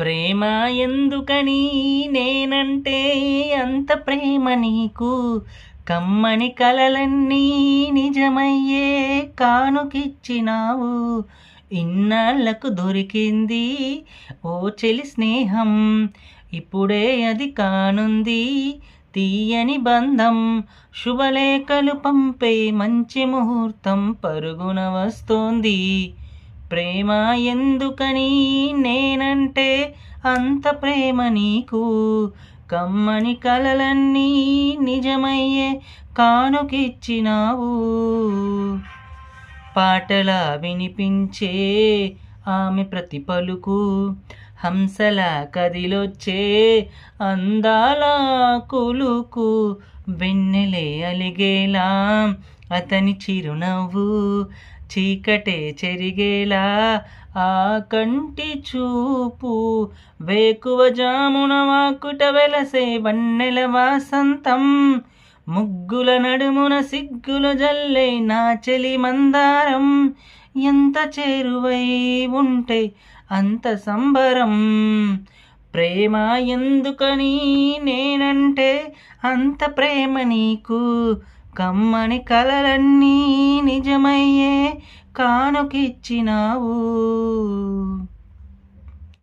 ప్రేమ ఎందుకని నేనంటే అంత ప్రేమ నీకు, కమ్మని కలలన్నీ నిజమయ్యే కానుకిచ్చినావు. ఇన్నాళ్లకు దొరికింది ఓ చెలి స్నేహం, ఇప్పుడే అది కానుంది తీయని బంధం. శుభలేఖలు పంపే మంచి ముహూర్తం పరుగున వస్తోంది. ప్రేమ ఎందుకని నేనంటే అంత ప్రేమ నీకు, కమ్మని కలలన్నీ నిజమయ్యే కానుకిచ్చినావు. పాటలా వినిపించే ఆమె ప్రతి పలుకు, హంసలా కదిలొచ్చే అందాల కులుకు, వెన్నెలే అలిగేలా అతని చిరునవ్వు, చీకటే చెరిగేలా ఆ కంటి చూపు, వేకువ జామున వాకుట వెలసే వన్నెల వాసంతం, ముగ్గుల నడుమున సిగ్గుల జల్లే నా చెలి మందారం. ఎంత చేరువై ఉంటే అంత సంబరం, ప్రేమ ఎందుకని నేనంటే అంత ప్రేమ నీకు, కమ్మని కలలన్నీ నిజమయ్యే కానుకిచ్చినావు.